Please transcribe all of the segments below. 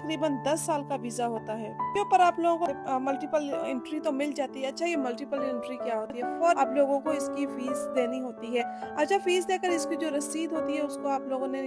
तकरीबन 10 साल का वीजा होता है। के ऊपर आप लोगों को मल्टीपल एंट्री तो मिल जाती है। अच्छा, ये मल्टीपल एंट्री क्या होती है? फॉर आप लोगों को इसकी फीस देनी होती है। अच्छा, फीस देकर इसकी जो रसीद होती है उसको आप लोगों ने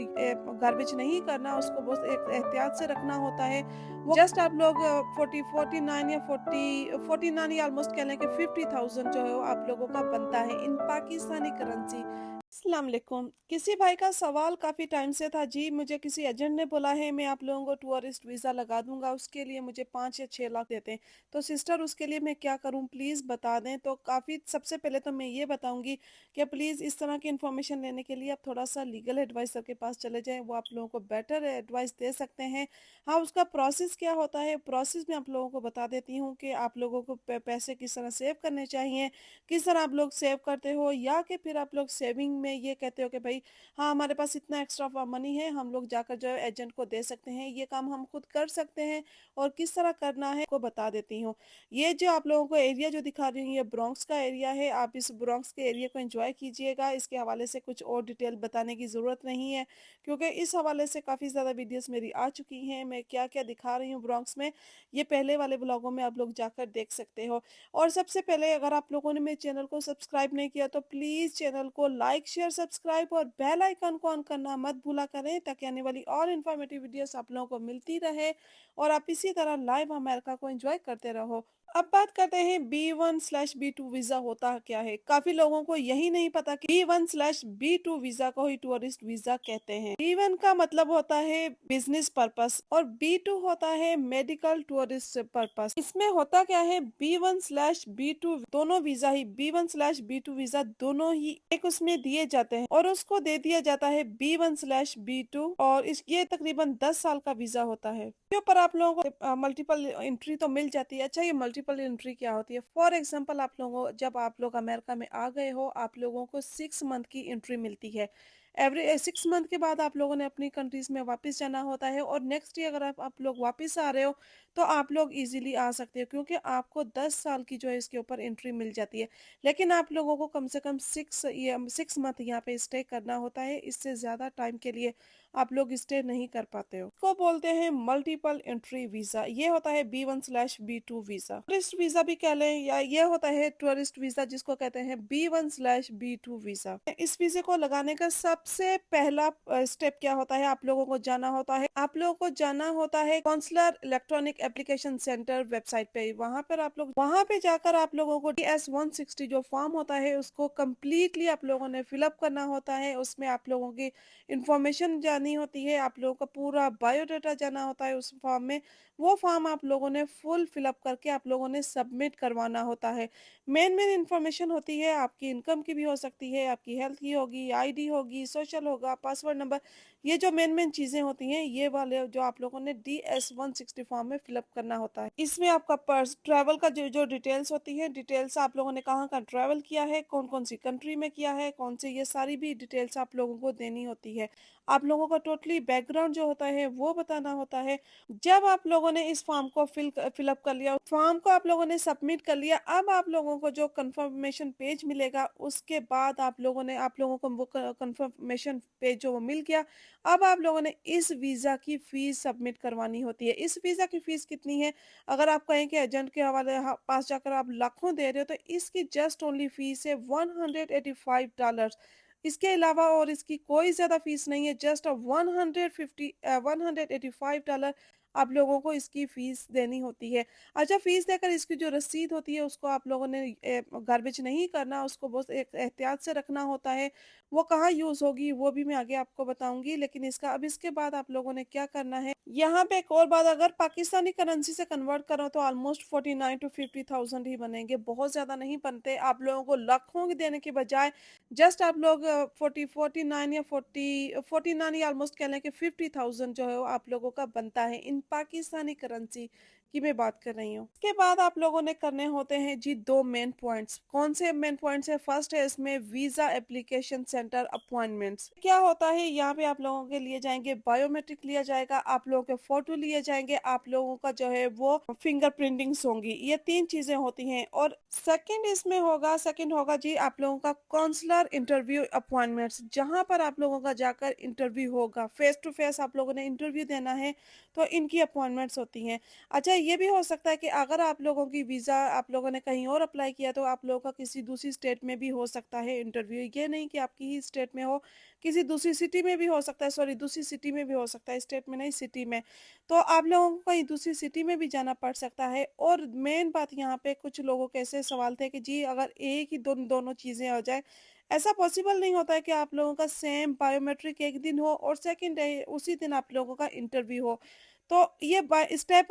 गार्बेज नहीं करना, उसको बहुत एहतियात से रखना होता है। वो जस्ट आप लोग 49 या 49 या ऑलमोस्ट कह लें कि 50,000 जो है वो आप लोगों का बनता है इन पाकिस्तानी करेंसी। अस्सलाम वालेकुम। किसी भाई का सवाल काफ़ी टाइम से था, जी मुझे किसी एजेंट ने बोला है मैं आप लोगों को टूरिस्ट वीज़ा लगा दूंगा, उसके लिए मुझे 5 या 6 लाख देते हैं। तो सिस्टर उसके लिए मैं क्या करूं, प्लीज़ बता दें। तो काफ़ी सबसे पहले तो मैं ये बताऊंगी कि प्लीज़ इस तरह की इन्फॉर्मेशन लेने के लिए आप थोड़ा सा लीगल एडवाइज़र के पास चले जाएं, वो आप लोगों को बेटर एडवाइस दे सकते हैं। हाँ, उसका प्रोसेस क्या होता है, प्रोसेस मैं आप लोगों को बता देती हूँ कि आप लोगों को पैसे किस तरह सेव करने चाहिए, किस तरह आप लोग सेव करते हो, या कि फिर आप लोग सेविंग में ये कहते हो कि भाई हाँ हमारे पास इतना एक्स्ट्रा मनी है, हम लोग जाकर जो है एजेंट को दे सकते हैं, ये काम हम खुद कर सकते हैं और किस तरह करना है को बता देती हूँ। ये जो आप लोगों को एरिया जो दिखा रही हूँ ये ब्रोंक्स का एरिया है। आप इस ब्रोंक्स के एरिया को एंजॉय कीजिएगा। इसके हवाले से कुछ और डिटेल बताने की ज़रूरत नहीं है, क्योंकि इस हवाले से काफ़ी ज़्यादा वीडियोस मेरी आ चुकी हैं। मैं क्या क्या दिखा रही हूँ ब्रोंक्स में, ये पहले वाले ब्लॉगों में आप लोग जाकर देख सकते हो। और सबसे पहले अगर आप लोगों ने मेरे चैनल को सब्सक्राइब नहीं किया तो प्लीज़ चैनल को लाइक शेयर सब्सक्राइब और बेल आइकन को ऑन करना मत भूला करें, ताकि आने वाली और इन्फॉर्मेटिव वीडियोस आप लोगों को मिलती रहे और आप इसी तरह लाइव अमेरिका को एंजॉय करते रहो। अब बात करते हैं B1/B2 वीजा होता क्या है। काफी लोगों को यही नहीं पता कि B1/B2 वीजा को ही टूरिस्ट वीजा कहते हैं। B1 का मतलब होता है बिजनेस पर्पस और B2 होता है मेडिकल टूरिस्ट पर्पस। इसमें होता क्या है, B1/B2 दोनों वीजा ही, B1/B2 वीजा दोनों ही एक उसमें दिए जाते हैं और उसको दे दिया जाता है B1/B2 और ये तकरीबन 10 साल का वीजा होता है। के ऊपर आप लोगों को मल्टीपल एंट्री तो मिल जाती है। अच्छा, ये मल्टीपल एंट्री क्या होती है? फॉर एग्जांपल आप लोगों जब आप लोग अमेरिका में आ गए हो, आप लोगों को 6 मंथ की एंट्री मिलती है। एवरी 6 मंथ के बाद आप लोगों ने अपनी कंट्रीज में वापस जाना होता है और नेक्स्ट ईयर अगर आप लोग वापस आ रहे हो तो आप लोग इजीली आ सकते हो, क्योंकि आपको 10 साल की जो है इसके ऊपर एंट्री मिल जाती है। लेकिन आप लोगों को कम से कम 6 मंथ यहाँ पे स्टे करना होता है, इससे ज़्यादा टाइम के लिए आप लोग स्टे नहीं कर पाते हो। इसको बोलते हैं मल्टीपल एंट्री वीजा। ये होता है B1/B2 वीजा। टूरिस्ट वीजा भी कह लें, या ये होता है टूरिस्ट वीजा जिसको कहते हैं B1/B2 वीजा। इस वीजे को लगाने का सबसे पहला स्टेप क्या होता है, आप लोगों को जाना होता है, consular electronic application centre website पे। वहां पे जाकर आप लोगों को DS-160 जो फॉर्म होता है उसको कम्प्लीटली आप लोगों ने फिलअप करना होता है। उसमें आप लोगों की इंफॉर्मेशन जानी होती है, आप लोगों का पूरा बायोडाटा जाना होता है उस फॉर्म में। वो फॉर्म आप लोगों ने फुल फिलअप करके आप लोगों ने सबमिट करवाना होता है। मेन मेन इंफॉर्मेशन होती है, आपकी इनकम की भी हो सकती है, आपकी हेल्थ की होगी, आईडी होगी, सोशल होगा, पासवर्ड नंबर, ये जो मेन मेन चीजें होती हैं ये वाले जो आप लोगों ने DS-160 फॉर्म में फिलअप करना होता है। इसमें आपका पर्स ट्रैवल का जो जो डिटेल्स होती है, डिटेल्स आप लोगों ने कहाँ कहाँ ट्रैवल किया है, कौन कौन सी कंट्री में किया है, कौन से, ये सारी भी डिटेल्स आप लोगों को देनी होती है। आप लोगों का टोटली बैकग्राउंड जो होता है वो बताना होता है। जब आप लोगों ने इस फॉर्म को फिलअप कर लिया, फॉर्म को आप लोगों ने सबमिट कर लिया, अब आप लोगों को जो कंफर्मेशन पेज मिलेगा उसके बाद आप लोगों को वो कंफर्मेशन पेज जो वो मिल गया, अब आप लोगों ने इस वीजा की फीस सबमिट करवानी होती है। इस वीजा की फीस कितनी है? अगर आप कहें कि एजेंट के हवाले पास जाकर आप लाखों दे रहे हो तो इसकी जस्ट ओनली फीस है $185। इसके अलावा और इसकी कोई ज़्यादा फीस नहीं है, जस्ट 185 आप लोगों को इसकी फीस देनी होती है। अच्छा, फीस देकर इसकी जो रसीद होती है उसको आप लोगों ने गार्बेज नहीं करना, उसको बहुत एहतियात से रखना होता है। वो कहाँ यूज़ होगी वो भी मैं आगे आपको बताऊंगी, लेकिन इसके बाद आप लोगों ने क्या करना है, यहाँ पे एक और बात, अगर पाकिस्तानी करेंसी से कन्वर्ट करो तो ऑलमोस्ट 49 to 50,000 ही बनेंगे, बहुत ज़्यादा नहीं बनते। आप लोगों को लाखों देने के बजाय जस्ट आप लोग 49 या ऑलमोस्ट कह लें कि 50,000 जो है वो आप लोगों का बनता है इन पाकिस्तानी करेंसी की मैं बात कर रही हूँ। इसके बाद आप लोगों ने करने होते हैं जी 2 मेन पॉइंट्स। कौन से मेन पॉइंट्स है? फर्स्ट है इसमें वीजा एप्लीकेशन सेंटर अपॉइंटमेंट्स। क्या होता है, यहाँ पे आप लोगों के लिए जाएंगे, बायोमेट्रिक लिया जाएगा, आप लोगों के फोटो लिए जाएंगे, आप लोगों का जो है वो फिंगर प्रिंटिंग्स होंगी, ये 3 चीजें होती हैं। और सेकंड होगा जी आप लोगों का काउंसलर इंटरव्यू अपॉइंटमेंट्स, जहां पर आप लोगों का जाकर इंटरव्यू होगा, फेस टू फेस आप लोगों ने इंटरव्यू देना है। तो इनकी अपॉइंटमेंट्स होती हैं। अच्छा, ये भी हो सकता है कि अगर आप लोगों की वीज़ा आप लोगों ने कहीं और अप्लाई किया तो आप लोगों का किसी दूसरी स्टेट में भी हो सकता है इंटरव्यू। ये नहीं कि आपकी ही स्टेट में हो, किसी दूसरी सिटी में भी हो सकता है, सॉरी दूसरी सिटी में भी हो सकता है, स्टेट में नहीं सिटी में। तो आप लोगों को कहीं दूसरी सिटी में भी जाना पड़ सकता है। और मेन बात यहाँ पे कुछ लोगों के ऐसे सवाल थे कि जी अगर एक ही दोनों चीज़ें हो जाए, ऐसा पॉसिबल नहीं होता है कि आप लोगों का सेम बायोमेट्रिक एक दिन हो और सेकंड डे उसी दिन आप लोगों का इंटरव्यू हो। तो ये बाय स्टेप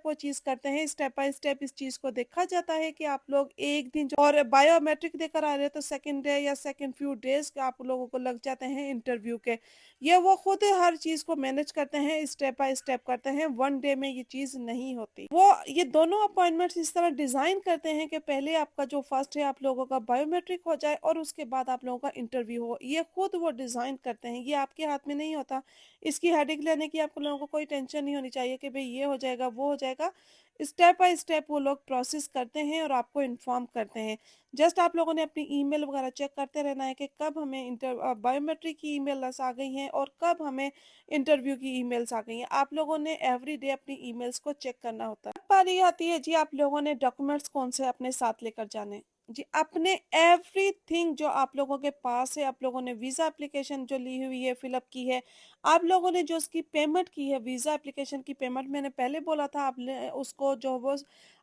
वो चीज़ करते हैं, स्टेप बाय स्टेप इस चीज़ को देखा जाता है कि आप लोग एक दिन जो और बायोमेट्रिक देकर आ रहे हो तो सेकंड डे या सेकंड फ्यू डेज़ आप लोगों को लग जाते हैं इंटरव्यू के। ये वो खुद हर चीज़ को मैनेज करते हैं, स्टेप बाय स्टेप करते हैं, वन डे में ये चीज़ नहीं होती। वो ये दोनों अपॉइंटमेंट्स इस तरह डिज़ाइन करते हैं कि पहले आपका जो फर्स्ट है आप लोगों का बायोमेट्रिक हो जाए और उसके बाद आप लोगों का इंटरव्यू हो। ये खुद वो डिज़ाइन करते हैं, ये आपके हाथ में नहीं होता। इसकी हेडेक लेने की आप लोगों को कोई टेंशन नहीं होनी चाहिए कि भई ये हो जाएगा, वो हो जाएगा। स्टेप बाय स्टेप वो लोग प्रोसेस करते हैं और आपको इन्फॉर्म करते हैं। जस्ट आप लोगों ने अपनी ईमेल वगैरह चेक करते रहना है कि कब हमें बायोमेट्रिक की ईमेल्स आ गई हैं और कब हमें इंटरव्यू की ईमेल्स आ गई हैं। आप लोगों ने एवरीडे अपनी ईमेल्स को चेक करना होता है। अब बारी आती है जी आप लोगों ने डॉक्यूमेंट्स कौन से अपने साथ लेकर जाने। जी, अपने एवरीथिंग जो आप लोगों के पास है, आप लोगों ने वीज़ा एप्लीकेशन जो ली हुई है, फिल अप की है, आप लोगों ने जो उसकी पेमेंट की है, वीज़ा एप्लीकेशन की पेमेंट मैंने पहले बोला था आपने उसको जो वो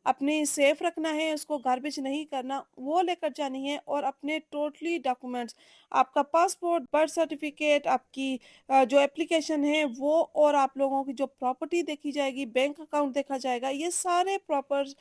अपनी सेफ रखना है, उसको गार्बेज नहीं करना, वो लेकर जानी है। और अपने टोटली डॉक्यूमेंट्स, आपका पासपोर्ट, बर्थ सर्टिफिकेट, आपकी जो एप्लीकेशन है वो, और आप लोगों की जो प्रॉपर्टी देखी जाएगी, बैंक अकाउंट देखा जाएगा, ये सारे प्रॉपर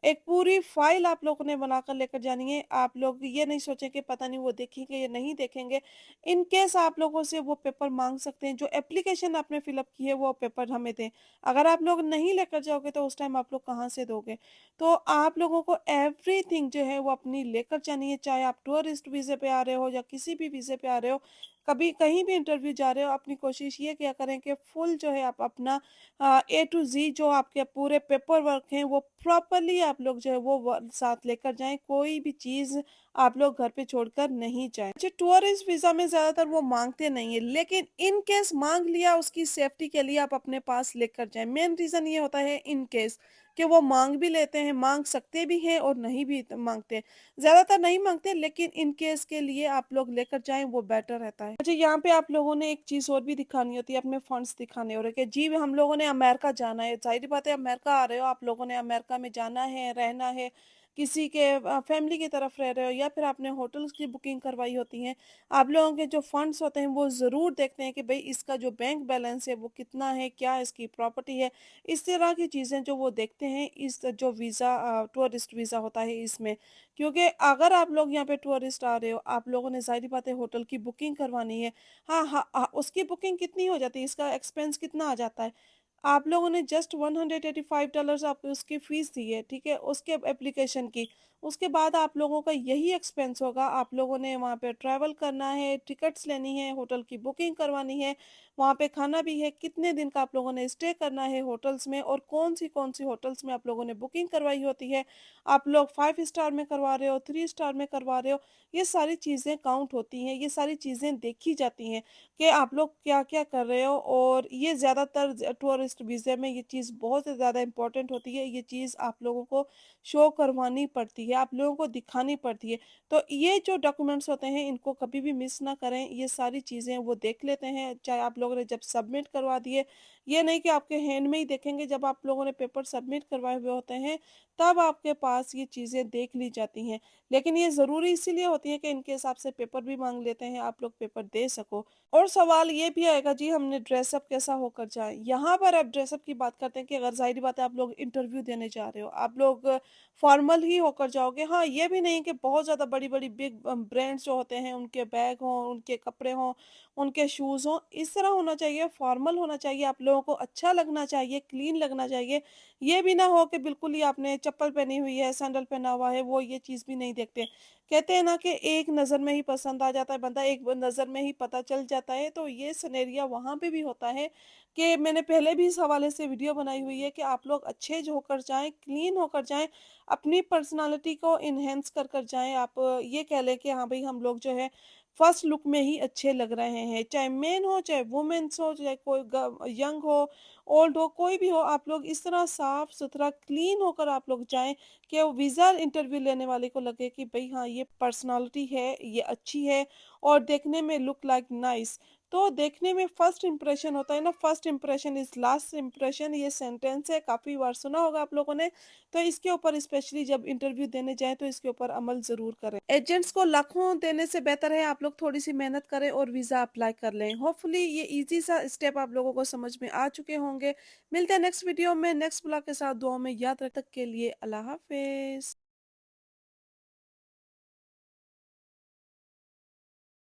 एक पूरी फाइल आप लोगों ने बनाकर लेकर जानी है। आप लोग ये नहीं सोचें कि पता नहीं वो देखेंगे या नहीं देखेंगे। इन केस आप लोगों से वो पेपर माँग सकते हैं, जो एप्लीकेशन आपने फ़िल अप की है वो पेपर हमें दें। अगर आप लोग नहीं लेकर जाओगे तो उस टाइम आप लोग कहाँ से दोगे? तो आप लोगों को एवरीथिंग जो है वो अपनी लेकर जानी है, चाहे आप टूरिस्ट वीज़े पे आ रहे हो या किसी भी वीज़े पे आ रहे हो, कभी कहीं भी इंटरव्यू जा रहे हो, अपनी कोशिश ये किया करें कि फुल जो है आप अपना ए टू ज़ी जो आपके पूरे पेपर वर्क हैं वो प्रॉपर्ली आप लोग जो है वो साथ लेकर जाएँ, कोई भी चीज़ आप लोग घर पे छोड़कर नहीं जाएँ। अच्छा, टूरिस्ट वीज़ा में ज़्यादातर वो माँगते नहीं हैं, लेकिन इन केस माँग लिया उसकी सेफ्टी के लिए आप अपने पास लेकर जाएँ। मेन रीज़न ये होता है इन केस कि वो माँग भी लेते हैं, माँग सकते भी हैं और नहीं भी माँगते हैं। ज़्यादातर नहीं माँगते, लेकिन इन केस के लिए आप लोग लेकर जाएँ वो बेटर रहता है। अच्छा, यहाँ पे आप लोगों ने एक चीज़ और भी दिखानी होती है, अपने फंड्स दिखाने हो रहे कि जी हम लोगों ने अमेरिका जाना है। ज़ाहिर-सी बात है अमेरिका आ रहे हो, आप लोगों ने अमेरिका में जाना है, रहना है, किसी के फैमिली की तरफ रह रहे हो या फिर आपने होटल्स की बुकिंग करवाई होती हैं। आप लोगों के जो फंड्स होते हैं वो ज़रूर देखते हैं कि भई इसका जो बैंक बैलेंस है वो कितना है, क्या इसकी प्रॉपर्टी है। इस तरह की चीज़ें जो वो देखते हैं इस जो वीज़ा टूरिस्ट वीज़ा होता है इसमें। क्योंकि अगर आप लोग यहाँ पे टूरिस्ट आ रहे हो, आप लोगों ने ज़ाहिर-सी बात है होटल की बुकिंग करवानी है। हाँ, हाँ, उसकी बुकिंग कितनी हो जाती है, इसका एक्सपेंस कितना आ जाता है। आप लोगों ने जस्ट $185 आप उसकी फ़ीस दी है, ठीक है? उसके एप्लीकेशन की। उसके बाद आप लोगों का यही एक्सपेंस होगा, आप लोगों ने वहाँ पे ट्रैवल करना है, टिकट्स लेनी है, होटल की बुकिंग करवानी है, वहाँ पे खाना भी है, कितने दिन का आप लोगों ने स्टे करना है होटल्स में और कौन सी होटल्स में आप लोगों ने बुकिंग करवाई होती है। आप लोग 5 स्टार में करवा रहे हो, 3 स्टार में करवा रहे हो, ये सारी चीज़ें काउंट होती हैं, ये सारी चीज़ें देखी जाती हैं कि आप लोग क्या-क्या कर रहे हो। और ये ज़्यादातर टूरिस्ट वीज़े में ये चीज़ बहुत ज़्यादा इम्पोर्टेंट होती है, ये चीज़ आप लोगों को शो करवानी पड़ती है, आप लोगों को दिखानी पड़ती है। तो ये जो डॉक्यूमेंट्स होते हैं इनको कभी भी मिस ना करें, ये सारी चीज़ें वो देख लेते हैं, चाहे आप लोगों ने जब सबमिट करवा दिए, ये नहीं कि आपके हैंड में ही देखेंगे, जब आप लोगों ने पेपर सबमिट करवाए हुए होते हैं, तब आपके पास ये चीज़ें देख ली जाती हैं। लेकिन ये ज़रूरी इसीलिए होती है कि इनके हिसाब से पेपर भी माँग लेते हैं, आप लोग पेपर दे सको। और सवाल ये भी आएगा जी हमने ड्रेसअप कैसा होकर जाए। यहाँ पर अब ड्रेसअप की बात करते हैं कि अगर ज़ाहिर बात है आप लोग इंटरव्यू देने जा रहे हो, आप लोग फॉर्मल ही होकर जाओगे। हाँ, ये भी नहीं कि बहुत ज़्यादा बड़ी-बड़ी बिग ब्रांड्स जो होते हैं उनके बैग हों, उनके कपड़े हों, उनके शूज़ हों, इस तरह होना चाहिए, फॉर्मल होना चाहिए, आप लोगों को अच्छा लगना चाहिए, क्लीन लगना चाहिए। ये भी ना हो कि बिल्कुल ही आपने चप्पल पहनी हुई है, सैंडल पहना हुआ है, वो ये चीज़ भी नहीं देखते। कहते हैं ना कि एक नज़र में ही पसंद आ जाता है बंदा, एक नज़र में ही पता चल जाता है, तो ये सिनेरियो वहाँ पे भी होता है कि मैंने पहले भी इस हवाले से वीडियो बनाई हुई है कि आप लोग अच्छे जो होकर जाएँ, क्लीन होकर जाएँ, अपनी पर्सनैलिटी को एनहांस कर कर जाएँ। आप ये कह लें कि हाँ भई हम लोग जो है फर्स्ट लुक में ही अच्छे लग रहे हैं, चाहे मेन हो, चाहे वुमेन्स हो, चाहे कोई ग यंग हो, ओल्ड हो, कोई भी हो, आप लोग इस तरह साफ-सुथरा क्लीन होकर आप लोग जाएँ कि वो वीज़ा इंटरव्यू लेने वाले को लगे कि भई हाँ, ये पर्सनैलिटी है, ये अच्छी है और देखने में लुक लाइक नाइस। तो देखने में फर्स्ट इंप्रेशन होता है ना, first impression is last impression, ये सेंटेंस है, काफ़ी बार सुना होगा आप लोगों ने। तो इसके ऊपर स्पेशली जब इंटरव्यू देने जाएँ तो इसके ऊपर अमल ज़रूर करें। एजेंट्स को लाखों देने से बेहतर है आप लोग थोड़ी-सी मेहनत करें और वीज़ा अप्लाई कर लें। होपफुली ये ईज़ी सा स्टेप आप लोगों को समझ में आ चुके होंगे। मिलते हैं नेक्स्ट वीडियो में नेक्स्ट ब्लॉग के साथ। दुआ में याद रख तक के लिए अल्लाह हाफ़िज़।